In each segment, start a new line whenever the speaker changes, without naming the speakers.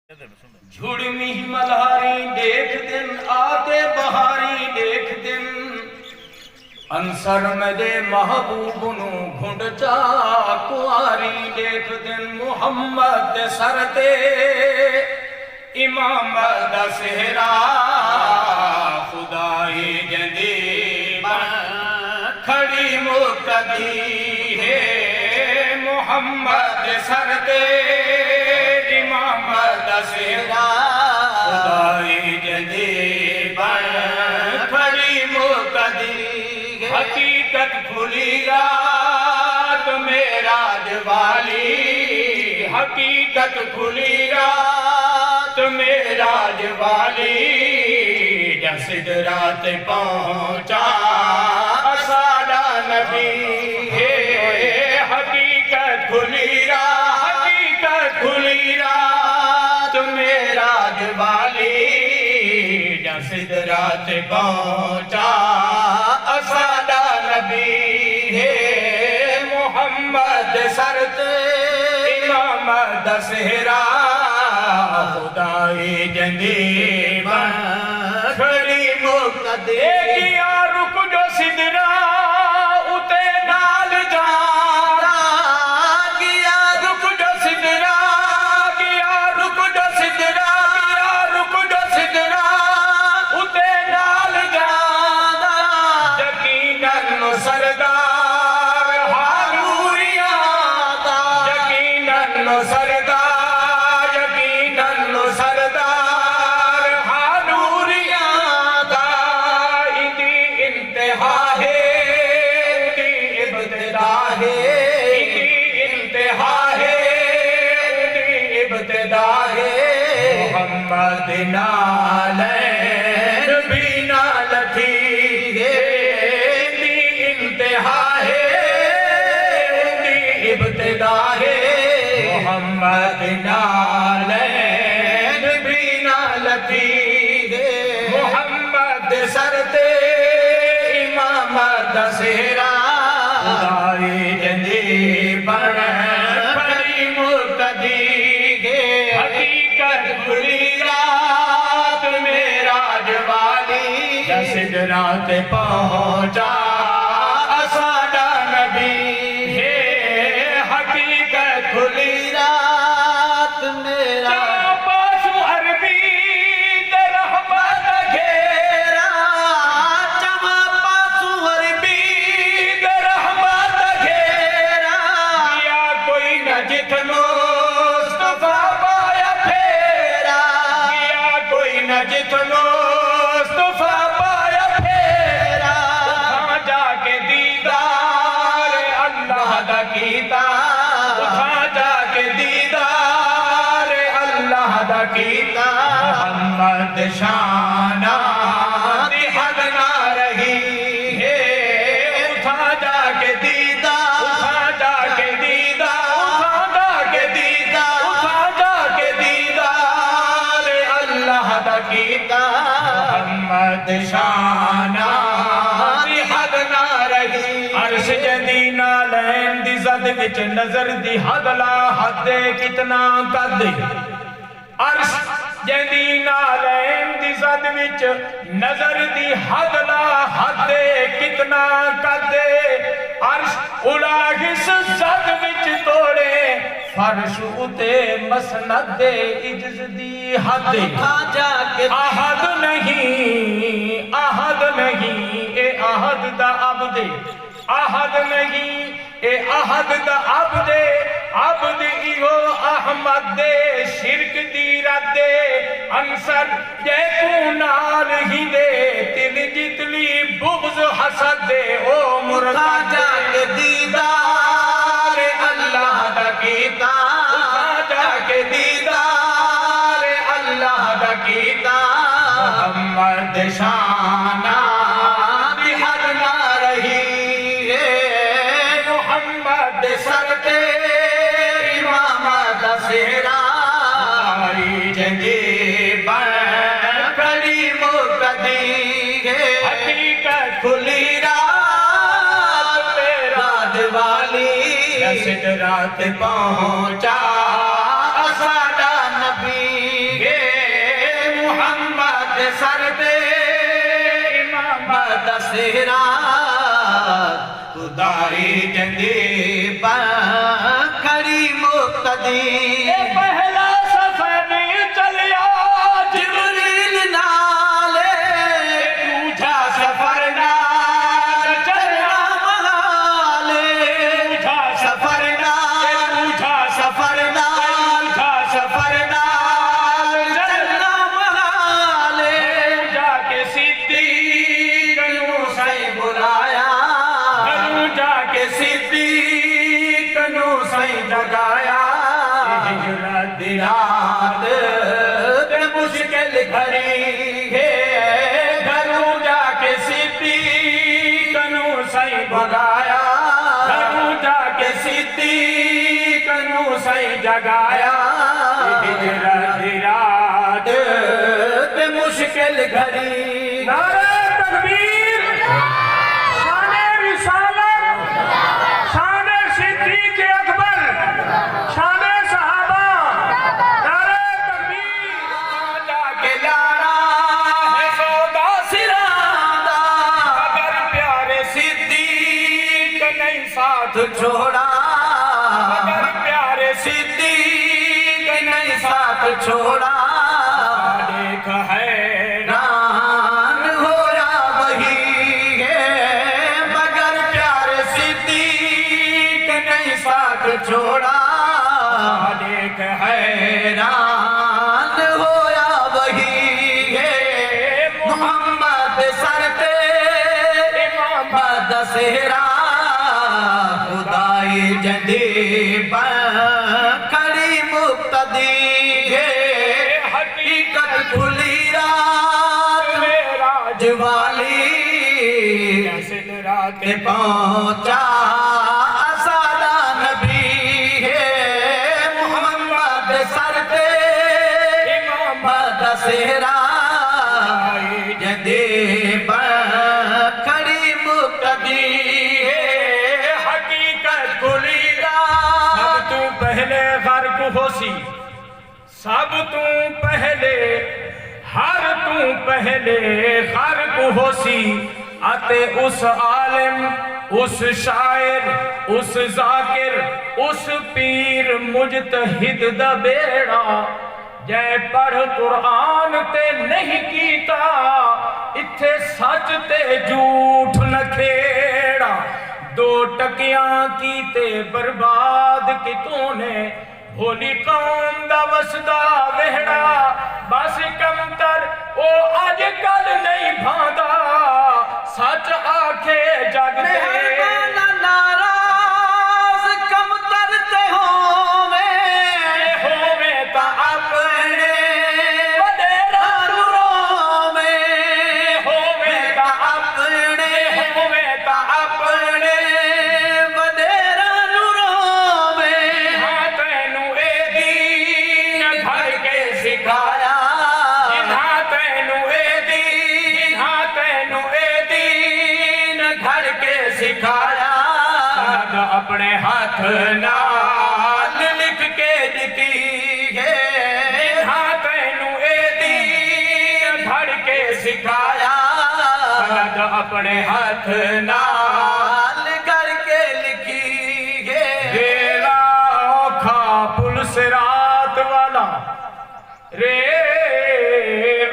جھڑمی ملہاری دیکھ دن آتے بہاری دیکھ دن انصر میں دے محبوب نو گھنڈ چاکواری دیکھ دن محمد سرتے امام دا سہرا خدای جندی کھڑی مقتدی ہے محمد سرتے امام دا سہرا خدای جندی کھڑی مقتدی حقیقت کھلی رات معراج والی حقیقت کھلی رات معراج والی جب سدرات پہنچا ساڈا نبی ہے حقیقت کھلی رات معراج والی جب سدرات پہنچا ساڈا نبی ہے محمد سرت امام دا سہرا خدای جندی کھڑی مقتدی گیا رک جو سدرا اتے نال جانا گیا رک جو سدرا گیا رک جو سدرا گیا رک جو سدرا اتے نال جانا یقیناً سردار ہاروریاں دا یقیناً سردار ہاروریاں دا ایدی انتہا ہے ایدی ابتدا ہے ایدی انتہا ہے ایدی ابتدا ہے محمد نالین بھی نالتی ہے ایدی انتہا ہے ایدی ابتدا ہے محمد نالین بھی نالتی ہے محمد سرتے امام دا سہرا خدای جندی کھڑی مقتدی ہے حقیقت کھلی رات معراج والی جب سدرات پہنچا ساڈا نبی ہے حقیقت کھلی رات معراج پاسو عربی دے رحمت گھیرا چما پاسو عربی دے رحمت گھیرا یا کوئی نہ جتنو مصطفیٰ پایا پھیرا یا کوئی نہ جتنو مصطفیٰ پایا پھیرا اتھا جا کے دیدار اللہ دا کیتا اتھا جا کے دیدار اللہ دا کیتا محمد شانہ دی حد نہ رہی ہے اتھا جا کے دیدار اتھا جا کے دیدار اتھا جا کے دیدار اتھا جا کے دیدار اللہ دا کیتا محمد شانہ دی حد نہ رہی عرش جندی نالین دی زد وچ نظر دی حد لا حد کتنا قد عرش جندی نالین دی زد وچ نظر دی حد لا حد کتنا قد عرش الاغس زد وچ توڑے فرش اتے مسند عجز دی حد احد نہیں اے احد دا عبد احد نہیں اے احد دا عبد عبد ایو احمد دے شرک دی رد انصر جے کو نال ہی دے تل جتلی بغض حسد دے او مرتجا کے دیدار اللہ دا کیتا جا کے دیدار اللہ دا کیتا محمد شانہ دی حد نہ رہی ہے محمد سرتے امام دا سہرا خدای جندی کھڑی مقتدی ہے حقیقت کھلی رات معراج والی جب سدرات پہنچا ساڈا نبی سر تے امام دسہرا خدائی جندی کھڑی مقتدی
پہلا سفر چلیا
جبریل نالے دوجا سفر نال چلنا محالے دوجا سفر نال دوجا سفر نال دوجا سفر نال چلنا محالے
جا کے صدیق
کنوں سائیں بلایا
جا کے
صدیق کنوں سائیں جگایا ہجرت دی رات تے مشکل گھڑی ہے گھروں جا کے صدیق کنوں سائیں بلایا گھروں جا کے صدیق کنوں سائیں جگایا ہجرت دی رات تے مشکل گھڑی
نعرہ تکبیر شان رسالت شان صدیق اکبر شان صحابہ نعرہ تکبیر
جا کے لانا ہے سودا سرادہ اگر پیارے صدیق نہیں ساتھ چھوڑا اگر پیارے صدیق نہیں ساتھ چھوڑا دیکھ حیران ہوا وہی ہے مگر پیارے صدیق نہیں ساتھ چھوڑا دیکھ حیران ہوا وہی ہے محمد سر تے امام دسہرا خدائی جندی کھڑی مقتدی ہے حقیقت کھلی رات معراج والی
رات
تے پہنچا اسادہ نبی ہے محمد سر تے امام دسہرا جندی کھڑی مقتدی ہے حقیقت کھلی رات
سب تو پہلے غرق ہوسی سب تو پہلے ہر تو پہلے غرق ہوسی آتے اس عالم اس شاعر اس ذاکر اس پیر مجتہد دا بیڑا جے پڑھ قرآن تے نہیں کیتا اتھے سچ تے جھوٹ نہ کھیڑا دو ٹکیاں کیتے برباد کتوں نے بھولی قوم دا وسدا وہڑا بس کمتر او آج کل نہیں بھاندا سچ آکھے جگ دے
مہربان ناراض کم کرتے ہوویں تا اپنے وڈیرا روویں ہوویں تا اپنے وڈیرا روویں
ہاں تینوں اے دین گھر کے
سکھایا
ہاں تینوں اے دین
گھر کے سکھایا اپنے ہاتھ نال لکھ کے دتی ہے
ہاں تینوں اے دین
گھر کے سکھایا اپنے ہاتھ نال گھر کے لکھی ہے
ریلا اوکھا پل صراط والا رے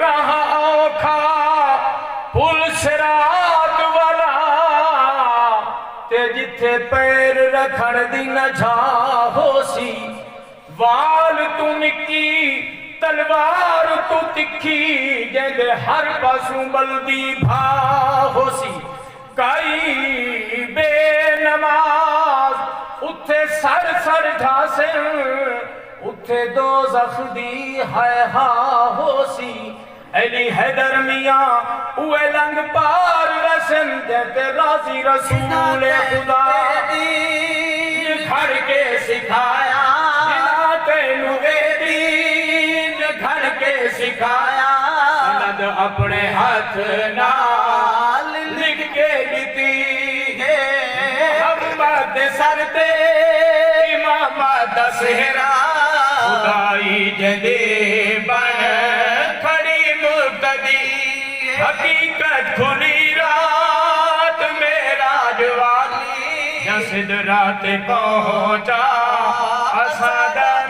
راہ اوکھا پل صراط والا تے جتھے پیر رکھن دی نہ جھا ہو سی وال تو نکی تلوار تو تکھی جیندے ہر پاسوں بلدی بھا ہو سی کئی بے نماز اتھے سر سر ڈھاسن اتھے دوزخ دی ہے ہاں ہو سی علی حیدر میاں اوے لنگ پار رسن دیتے راضی رسول خدا
گھر کے سکھایا
تینوں اے
دین گھر کے سکھایا سند اپنے ہاتھ نال لکھ کے دیتی ہے محمد سر تے امام دسہرا خدائی جدی بن کھڑی مقتدی
حقیقت کھلی رات معراج والی، یا سدرات پہنچا اسادہ